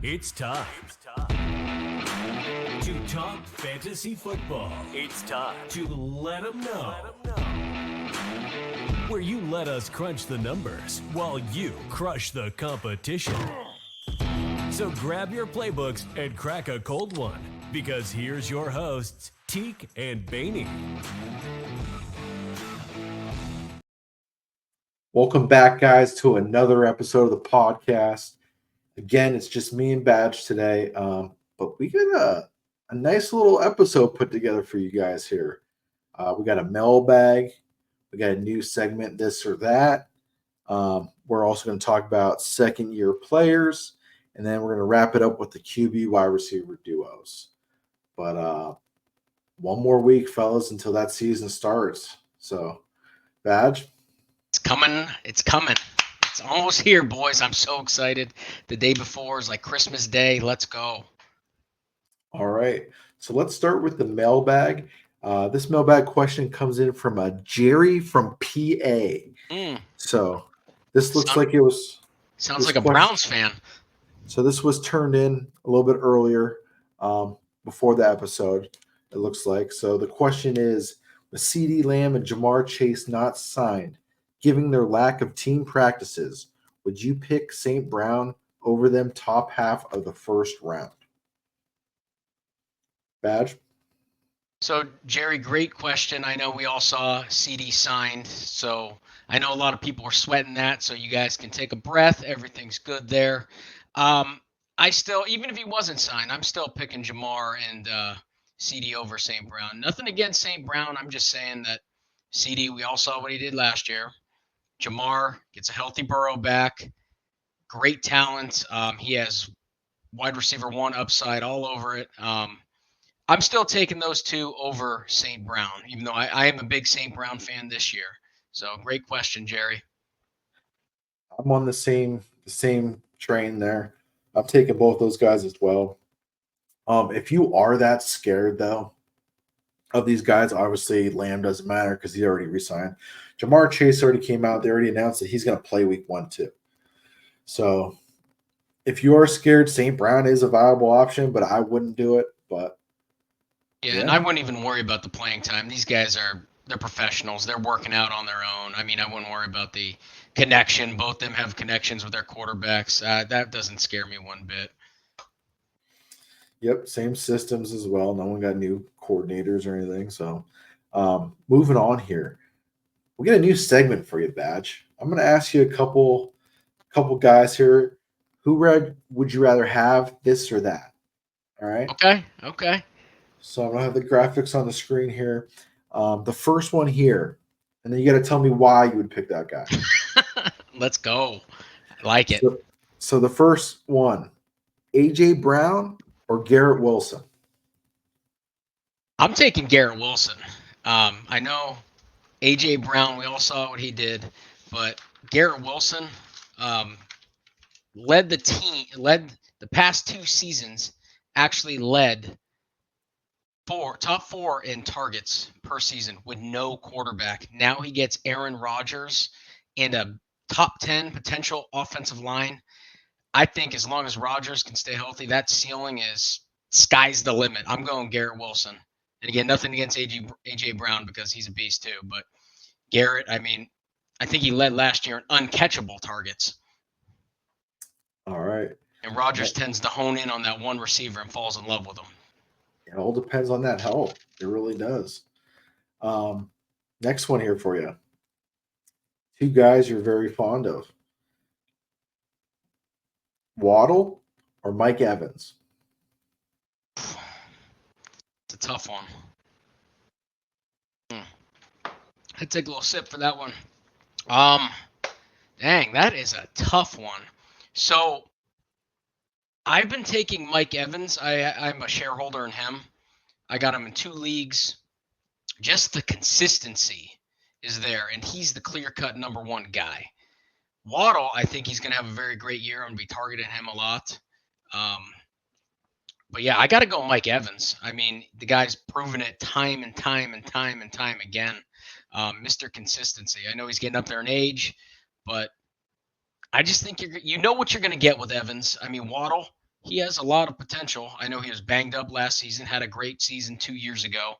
It's time to talk fantasy football. It's time to let them know. Where you let us crunch the numbers while you crush the competition. So grab your playbooks and crack a cold one, because here's your hosts, Teek and Badge. Welcome back, guys, to another episode of the podcast. Again, it's just me and Badge today, but we got a nice little episode put together for you guys here. We got a mailbag, we got a new segment, this or that. We're also going to talk about second-year players, and then we're going to wrap it up with the QB wide receiver duos. But one more week, fellas, until that season starts. So, Badge? It's coming. It's coming. It's almost here, boys. I'm so excited. The day before is like Christmas Day. Let's go. All right. So let's start with the mailbag. This mailbag question comes in from a Jerry from PA. So this looks like it was. Sounds like a Browns fan. So this was turned in a little bit earlier, before the episode, it looks like. So the question is, with CD Lamb and Jamar Chase not signed, given their lack of team practices, would you pick St. Brown over them top half of the first round? Badge? So, Jerry, great question. I know we all saw CD signed, so I know a lot of people were sweating that, so you guys can take a breath. Everything's good there. I still, even if he wasn't signed, I'm still picking Jamar and CD over St. Brown. Nothing against St. Brown. I'm just saying that CD, we all saw what he did last year. Jamar gets a healthy Burrow back. Great talent. He has wide receiver one upside all over it. I'm still taking those two over St. Brown, even though I am a big St. Brown fan this year. So great question, Jerry. I'm on the same train there. I'm taking both those guys as well. If you are that scared though of these guys, obviously Lamb doesn't matter because he already resigned. Jamar Chase already came out. They already announced that he's going to play week 1 too. So if you are scared, St. Brown is a viable option, but I wouldn't do it. But yeah, and I wouldn't even worry about the playing time. These guys they're professionals. They're working out on their own. I mean, I wouldn't worry about the connection. Both of them have connections with their quarterbacks. That doesn't scare me one bit. Yep, same systems as well. No one got new coordinators or anything. So moving on here. We got a new segment for you, Badge. I'm going to ask you a couple guys here. Would you rather have, this or that? All right. Okay. So I'm gonna have the graphics on the screen here. The first one here, and then you got to tell me why you would pick that guy. Let's go. I like it. So the first one, AJ Brown or Garrett Wilson? I'm taking Garrett Wilson. I know AJ Brown, we all saw what he did, but Garrett Wilson led the past 2 seasons, actually led top 4 in targets per season with no quarterback. Now he gets Aaron Rodgers and a top 10 potential offensive line. I think as long as Rodgers can stay healthy, that ceiling is sky's the limit. I'm going Garrett Wilson. And again, nothing against AJ Brown because he's a beast too. But Garrett, I mean, I think he led last year in uncatchable targets. All right. And Rodgers tends to hone in on that one receiver and falls in love with him. It all depends on that help. It really does. Next one here for you. 2 guys you're very fond of. Waddle or Mike Evans? It's a tough one. I'd take a little sip for that one. Dang, that is a tough one. So I've been taking Mike Evans. I'm a shareholder in him. I got him in 2 leagues. Just the consistency is there, and he's the clear-cut number 1 guy. Waddle, I think he's going to have a very great year. I'm going to be targeting him a lot. But yeah, I got to go Mike Evans. I mean, the guy's proven it time and time again. Mr. Consistency. I know he's getting up there in age, but I just think you know what you're going to get with Evans. I mean, Waddle, he has a lot of potential. I know he was banged up last season, had a great season 2 years ago.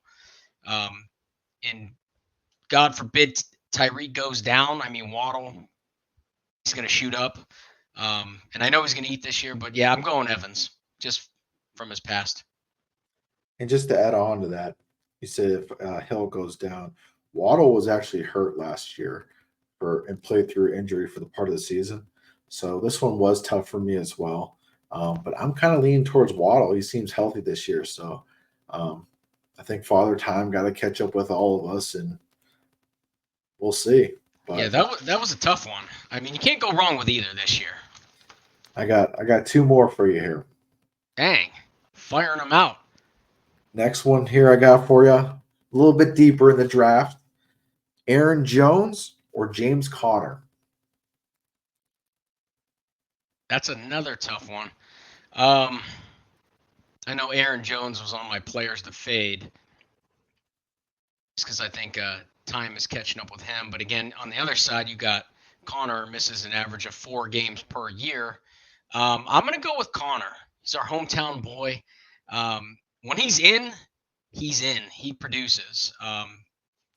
And God forbid Tyreek goes down. I mean, Waddle, he's going to shoot up. And I know he's going to eat this year, but yeah, I'm going Evans just from his past. And just to add on to that, you said if Hill goes down, Waddle was actually hurt last year and played through injury for the part of the season. So this one was tough for me as well. But I'm kind of leaning towards Waddle. He seems healthy this year. So I think Father Time got to catch up with all of us, and we'll see. But Yeah, that was a tough one. I mean, you can't go wrong with either this year. I got two more for you here. Dang, firing them out. Next one here I got for you, a little bit deeper in the draft. Aaron Jones or James Conner? That's another tough one. I know Aaron Jones was on my players to fade just because I think time is catching up with him. But again, on the other side, you got Connor misses an average of 4 games per year. I'm going to go with Connor. He's our hometown boy. When he's in, he's in. He produces.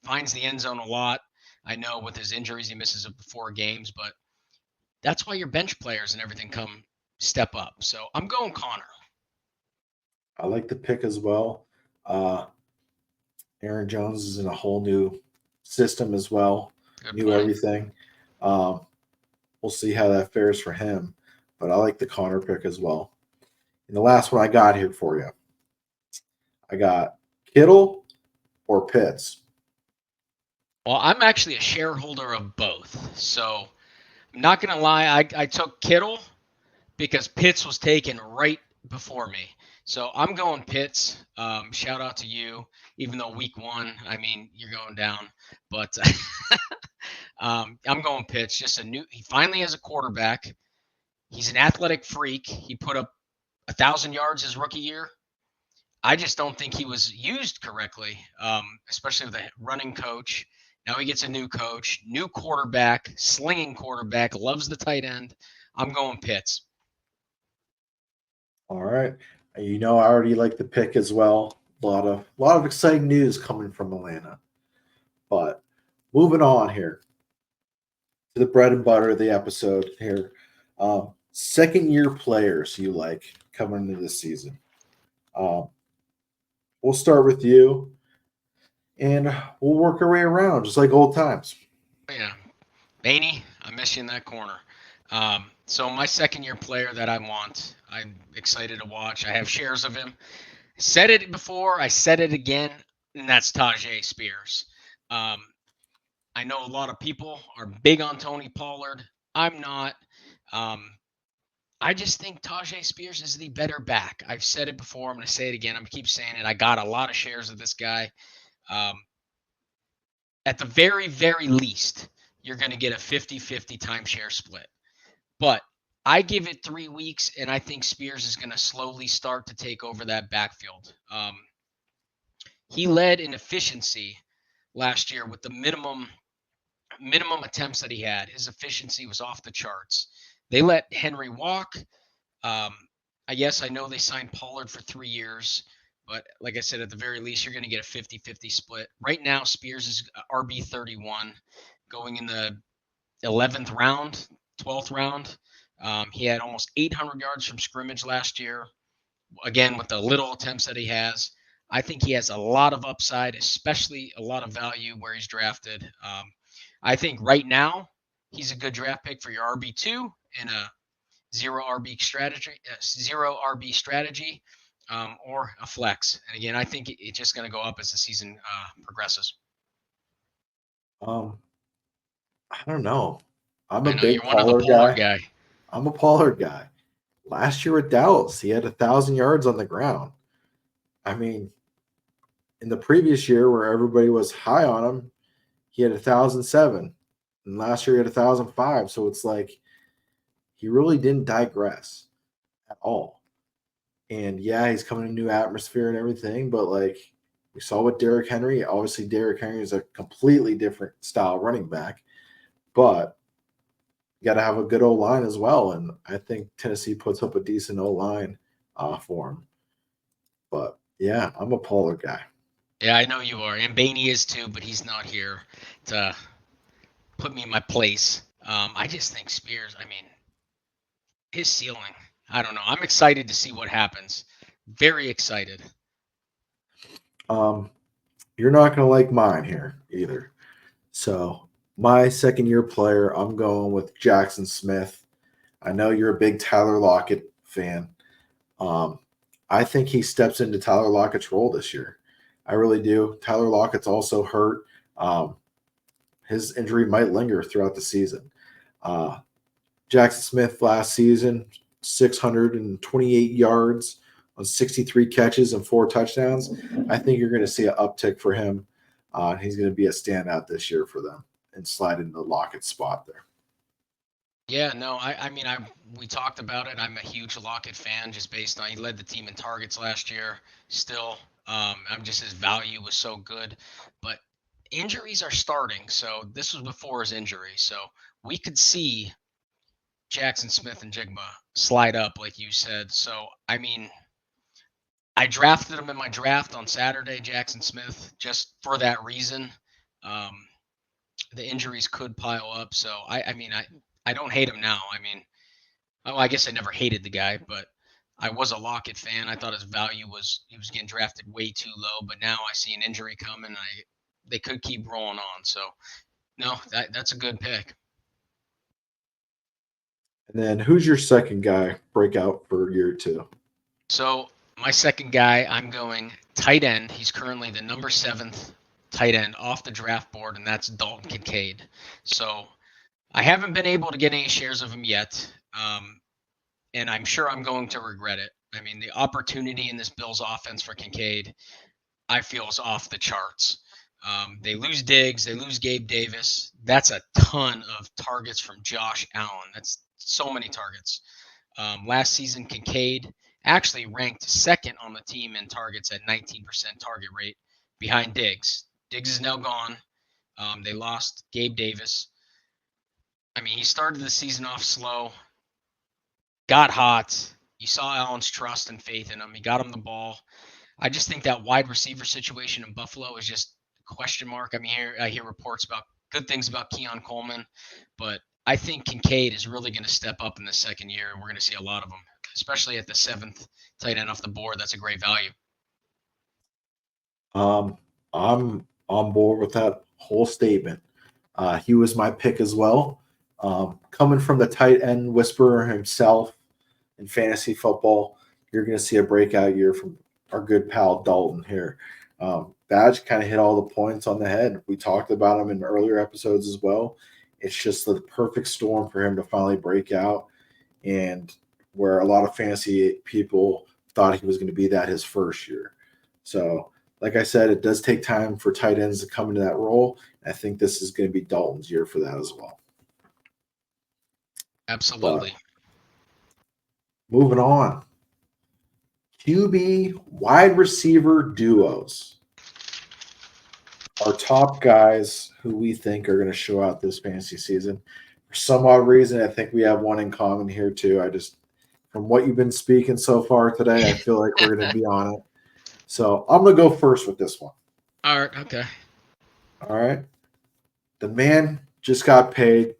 Finds the end zone a lot. I know with his injuries, he misses 4 games, but that's why your bench players and everything come step up. So I'm going Connor. I like the pick as well. Aaron Jones is in a whole new system as well, Good new point. everything. We'll see how that fares for him, but I like the Connor pick as well. And the last one I got here for you, I got Kittle or Pitts. Well, I'm actually a shareholder of both. So I'm not going to lie. I took Kittle because Pitts was taken right before me. So I'm going Pitts. Shout out to you, even though week 1, I mean, you're going down. But I'm going Pitts. He finally has a quarterback. He's an athletic freak. He put up 1,000 yards his rookie year. I just don't think he was used correctly, especially with a running coach. Now he gets a new coach, new quarterback, slinging quarterback, loves the tight end. I'm going Pitts. All right. You know, I already like the pick as well. A lot of exciting news coming from Atlanta. But moving on here to the bread and butter of the episode here. Second year players you like coming into this season. We'll start with you, and we'll work our way around just like old times. Yeah, Baney, I miss you in that corner. So my second year player that I want, I'm excited to watch. I have shares of him. I said it before, I said it again, and that's Tajay Spears. Um, I know a lot of people are big on Tony Pollard. I'm not. Um, I just think Tajay Spears is the better back. I've said it before. I'm going to say it again. I'm going to keep saying it. I got a lot of shares of this guy. Um, at the very, very least, you're going to get a 50-50 timeshare split. But I give it 3 weeks, and I think Spears is going to slowly start to take over that backfield. He led in efficiency last year with the minimum attempts that he had. His efficiency was off the charts. They let Henry walk. I know they signed Pollard for 3 years, but like I said, at the very least, you're going to get a 50-50 split. Right now, Spears is RB31 going in the 11th round, 12th round. He had almost 800 yards from scrimmage last year. Again, with the little attempts that he has, I think he has a lot of upside, especially a lot of value where he's drafted. I think right now he's a good draft pick for your RB2 in a zero RB strategy, or a flex. And again, I think it's just going to go up as the season progresses. I don't know. I'm I a know you're big one of the Pollard Pollard guy. guy. I'm a Pollard guy. Last year at Dallas, he had 1,000 yards on the ground. I mean, in the previous year where everybody was high on him, he had 1,007. And last year he had 1,005. So it's like he really didn't digress at all. And yeah, he's coming in a new atmosphere and everything, but like we saw with Derrick Henry, obviously Derrick Henry is a completely different style running back. But you got to have a good O line as well. And I think Tennessee puts up a decent O line for him. But yeah, I'm a Pollard guy. Yeah, I know you are. And Baney is too, but he's not here to put me in my place. I just think Spears, I mean, his ceiling, I don't know. I'm excited to see what happens. Very excited. You're not going to like mine here either. So, my second year player, I'm going with Jackson Smith. I know you're a big Tyler Lockett fan. Um, I think he steps into Tyler Lockett's role this year. I really do. Tyler Lockett's also hurt. Um, his injury might linger throughout the season. Uh, Jackson Smith last season, 628 yards on 63 catches and 4 touchdowns. I think you're going to see an uptick for him. He's going to be a standout this year for them and slide into the Lockett spot there. Yeah, no, I mean, we talked about it. I'm a huge Lockett fan, just based on he led the team in targets last year. Still, I'm just his value was so good, but injuries are starting. So this was before his injury, so we could see Jackson Smith and Jigba slide up, like you said. So I mean, I drafted him in my draft on Saturday, Jackson Smith, just for that reason. Um, the injuries could pile up, so I mean, I don't hate him now. I mean, oh, I guess I never hated the guy, but I was a Lockett fan. I thought his value was he was getting drafted way too low, but now I see an injury coming. They could keep rolling on. So no, that's a good pick. And then who's your second guy breakout for year two? So my second guy, I'm going tight end. He's currently the number 7th tight end off the draft board, and that's Dalton Kincaid. So I haven't been able to get any shares of him yet. And I'm sure I'm going to regret it. I mean, the opportunity in this Bills offense for Kincaid, I feel, is off the charts. They lose Diggs, they lose Gabe Davis. That's a ton of targets from Josh Allen. That's so many targets. Last season, Kincaid actually ranked second on the team in targets at 19% target rate behind Diggs. Diggs is now gone. They lost Gabe Davis. I mean, he started the season off slow, got hot. You saw Allen's trust and faith in him. He got him the ball. I just think that wide receiver situation in Buffalo is just a question mark. I mean, I hear reports about good things about Keon Coleman, but I think Kincaid is really going to step up in the second year, and we're going to see a lot of them, especially at the 7th tight end off the board. That's a great value. I'm on board with that whole statement. He was my pick as well. Coming from the tight end whisperer himself in fantasy football, you're going to see a breakout year from our good pal Dalton here. Badge kind of hit all the points on the head. We talked about him in earlier episodes as well. It's just the perfect storm for him to finally break out, and where a lot of fantasy people thought he was going to be that his first year. So, like I said, it does take time for tight ends to come into that role. I think this is going to be Dalton's year for that as well. Absolutely. But moving on. QB wide receiver duos. Our top guys who we think are going to show out this fantasy season. For some odd reason, I think we have one in common here too. From what you've been speaking so far today, I feel like we're going to be on it. So I'm going to go first with this one. All right. Okay. All right. The man just got paid.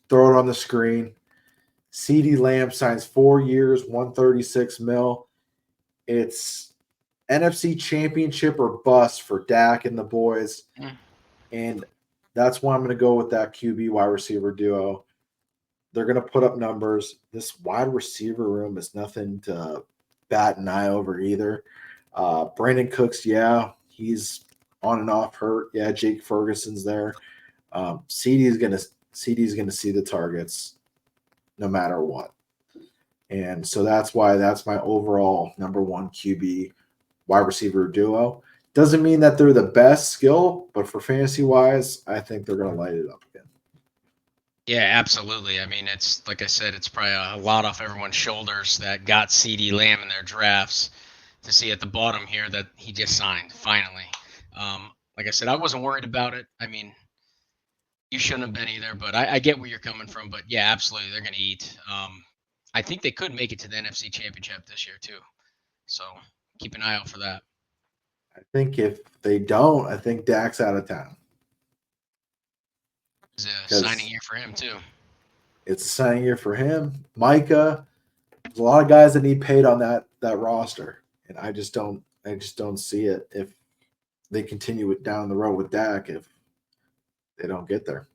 Throw it on the screen. CeeDee Lamb signs 4 years, 136 mil. It's NFC Championship or bust for Dak and the boys. And that's why I'm going to go with that QB wide receiver duo. They're going to put up numbers. This wide receiver room is nothing to bat an eye over either. Brandon Cooks, yeah, he's on and off hurt. Yeah, Jake Ferguson's there. CD's going to see the targets no matter what. And so that's why that's my overall number one QB wide receiver duo. Doesn't mean that they're the best skill, but for fantasy wise, I think they're going to light it up again. Yeah, absolutely. I mean, it's like I said, it's probably a lot off everyone's shoulders that got CeeDee Lamb in their drafts to see at the bottom here that he just signed finally. Like I said, I wasn't worried about it. I mean, You shouldn't have been either, but I get where you're coming from. But yeah, absolutely, they're going to eat. I think they could make it to the NFC Championship this year too. So keep an eye out for that. I think if they don't, I think Dak's out of town It's a signing because year for him too. it's a signing year for him. Micah, there's a lot of guys that need paid on that roster, and I just don't see it if they continue it down the road with Dak if they don't get there.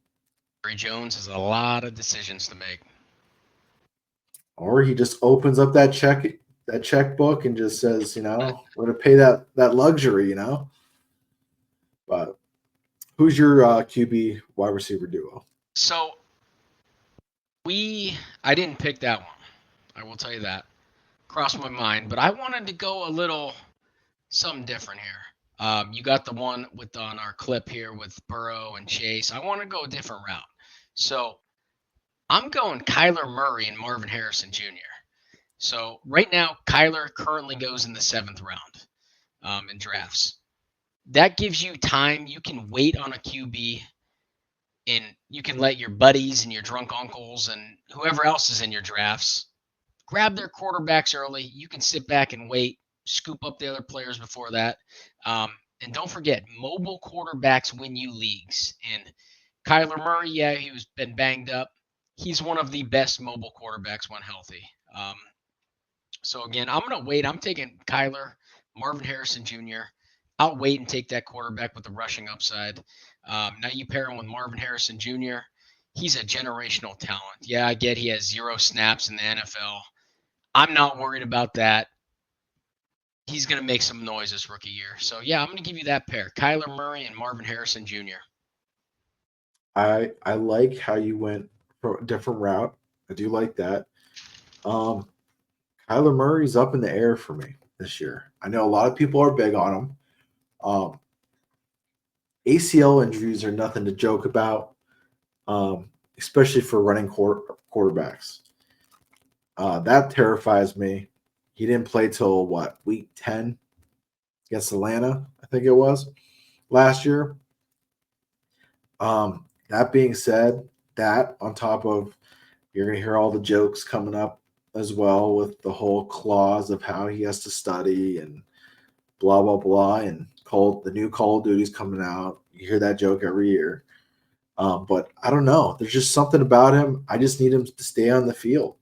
Jerry Jones has a lot of decisions to make. Or he just opens up that checkbook and just says, we're gonna pay that luxury, But who's your QB wide receiver duo? So I didn't pick that one. I will tell you that. Crossed my mind, but I wanted to go a little something different here. You got the one on our clip here with Burrow and Chase. I want to go a different route. So I'm going Kyler Murray and Marvin Harrison Jr. So right now, Kyler currently goes in the 7th round in drafts. That gives you time. You can wait on a QB, and you can let your buddies and your drunk uncles and whoever else is in your drafts grab their quarterbacks early. You can sit back and wait, scoop up the other players before that. And don't forget, mobile quarterbacks win you leagues. And Kyler Murray, yeah, he's been banged up. He's one of the best mobile quarterbacks when healthy. So again, I'm going to wait. I'm taking Kyler, Marvin Harrison Jr. I'll wait and take that quarterback with the rushing upside. Now you pair him with Marvin Harrison Jr. He's a generational talent. Yeah, I get he has 0 snaps in the NFL. I'm not worried about that. He's going to make some noise this rookie year. So, yeah, I'm going to give you that pair, Kyler Murray and Marvin Harrison Jr. I like how you went for a different route. I do like that. Kyler Murray's up in the air for me this year. I know a lot of people are big on him. ACL injuries are nothing to joke about, especially for running quarterbacks. That terrifies me. He didn't play till week 10 against Atlanta, I think it was last year. That being said, that on top of you're going to hear all the jokes coming up as well with the whole clause of how he has to study and blah, blah, blah. And the new Call of Duty's coming out. You hear that joke every year. But I don't know. There's just something about him. I just need him to stay on the field.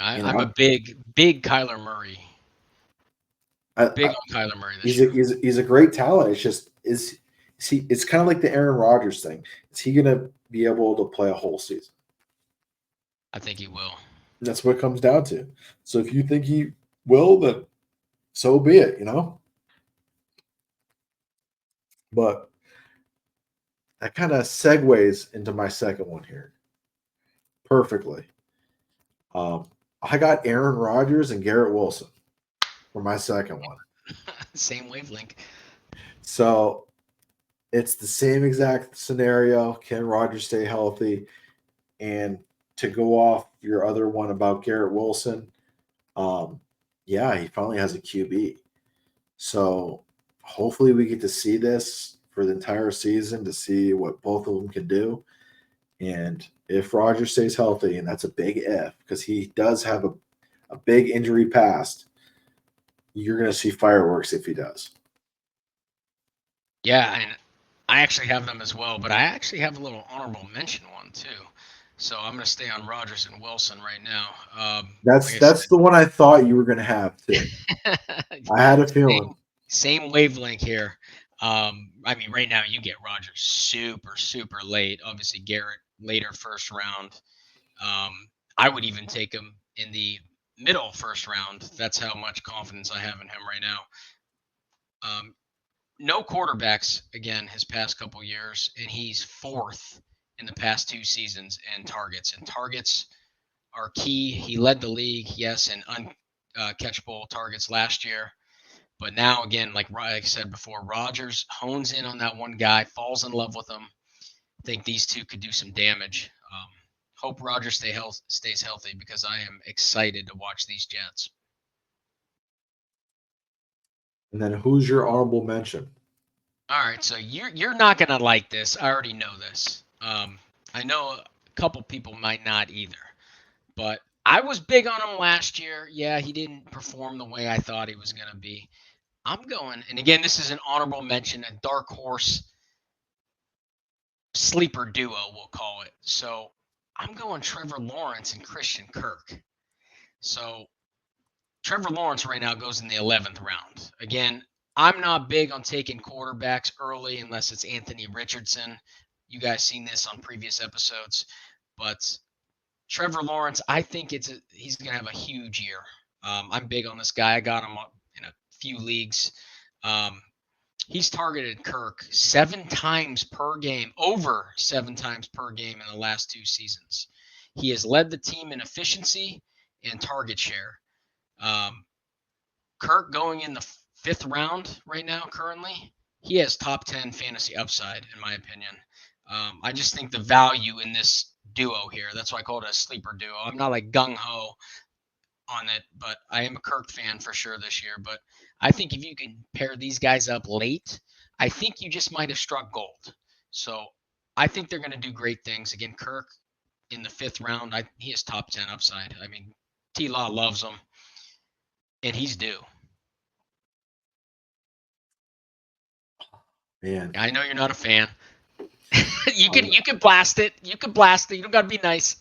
I'm a big Kyler Murray. Big on Kyler Murray this year. He's a great talent. It's just it's kind of like the Aaron Rodgers thing. Is he going to be able to play a whole season? I think he will. That's what it comes down to. So if you think he will, then so be it, But that kind of segues into my second one here perfectly. I got Aaron Rodgers and Garrett Wilson for my second one. Same wavelength. So it's the same exact scenario. Can Rodgers stay healthy? And to go off your other one about Garrett Wilson, yeah, he finally has a QB. So hopefully we get to see this for the entire season to see what both of them can do. And if Rodgers stays healthy, and that's a big if, because he does have a big injury past, you're going to see fireworks if he does. Yeah, and I actually have them as well, but I actually have a little honorable mention one too. So I'm going to stay on Rodgers and Wilson right now. That's the one I thought you were going to have too. I had a feeling. Same wavelength here. I mean, right now you get Rodgers super, super late. Obviously, Garrett later first round. I would even take him in the middle first round. That's how much confidence I have in him right now. No quarterbacks again his past couple years, and he's 4th in the past 2 seasons in targets. And targets are key. He led the league, yes, in uncatchable targets last year. But now, again, like I said before, Rodgers hones in on that one guy, falls in love with him. I think these two could do some damage. Hope Rodgers stays healthy because I am excited to watch these Jets. And then who's your honorable mention? All right, so you're not gonna like this. I already know this. I know a couple people might not either, but I was big on him last year. Yeah, he didn't perform the way I thought he was going to be. I'm going, and again, this is an honorable mention, a dark horse sleeper duo, we'll call it. So I'm going Trevor Lawrence and Christian Kirk. So Trevor Lawrence right now goes in the 11th round. Again, I'm not big on taking quarterbacks early unless it's Anthony Richardson. You guys seen this on previous episodes, but Trevor Lawrence, I think he's going to have a huge year. I'm big on this guy. I got him in a few leagues. He's targeted Kirk 7 times per game, over 7 times per game in the last 2 seasons. He has led the team in efficiency and target share. Kirk going in the 5th round right now, currently, he has top 10 fantasy upside, in my opinion. I just think the value in this duo here, that's why I call it a sleeper duo. I'm not like gung-ho on it, but I am a Kirk fan for sure this year. But I think if you can pair these guys up late, I think you just might have struck gold. So I think they're going to do great things. Again, Kirk in the 5th round, he has top 10 upside. I mean, T-Law loves him, and he's due. Man, I know you're not a fan. you can blast it. You can blast it. You don't got to be nice.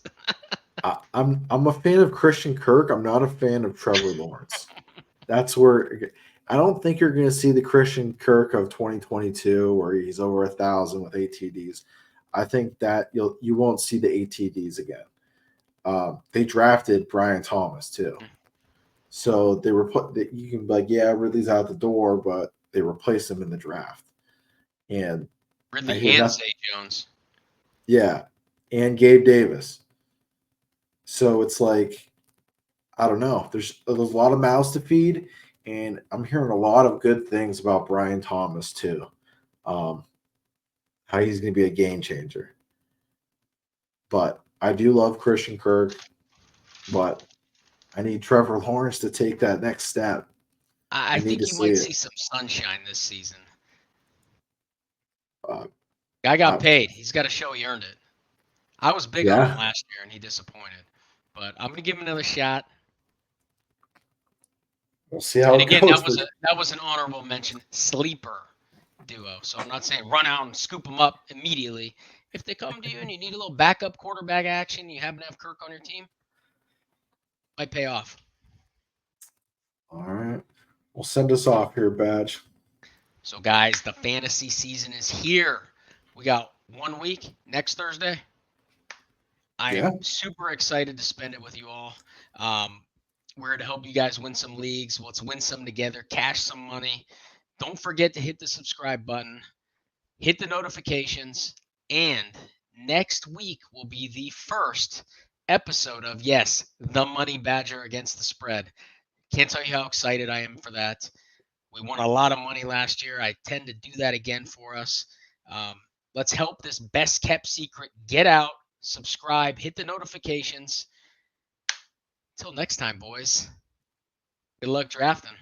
I'm a fan of Christian Kirk. I'm not a fan of Trevor Lawrence. That's where I don't think you're going to see the Christian Kirk of 2022 where he's over 1,000 with ATDs. I think that you won't see the ATDs again. They drafted Brian Thomas too, so they were you can be like, yeah, Ridley's out the door, but they replaced him in the draft. And Ridley and Zay Jones. Yeah, and Gabe Davis. So it's like, I don't know. There's a lot of mouths to feed, and I'm hearing a lot of good things about Brian Thomas too. How he's going to be a game changer. But I do love Christian Kirk, but I need Trevor Lawrence to take that next step. I think you might see some sunshine this season. Guy got paid. He's got to show he earned it. I was big on him last year, and he disappointed. But I'm going to give him another shot. We'll see how it goes. That was an honorable mention, sleeper duo. So I'm not saying run out and scoop them up immediately. If they come to you and you need a little backup quarterback action, you happen to have Kirk on your team, might pay off. All right. We'll send us off here, Badge. So, guys, the fantasy season is here. We got 1 week next Thursday. I am super excited to spend it with you all. We're to help you guys win some leagues. Let's win some together, cash some money. Don't forget to hit the subscribe button, hit the notifications, and next week will be the first episode of, yes, the Money Badger Against the Spread. Can't tell you how excited I am for that. We won a lot of money last year. I tend to do that again for us. Let's help this best kept secret get out. Subscribe, hit the notifications. Until next time, boys. Good luck drafting.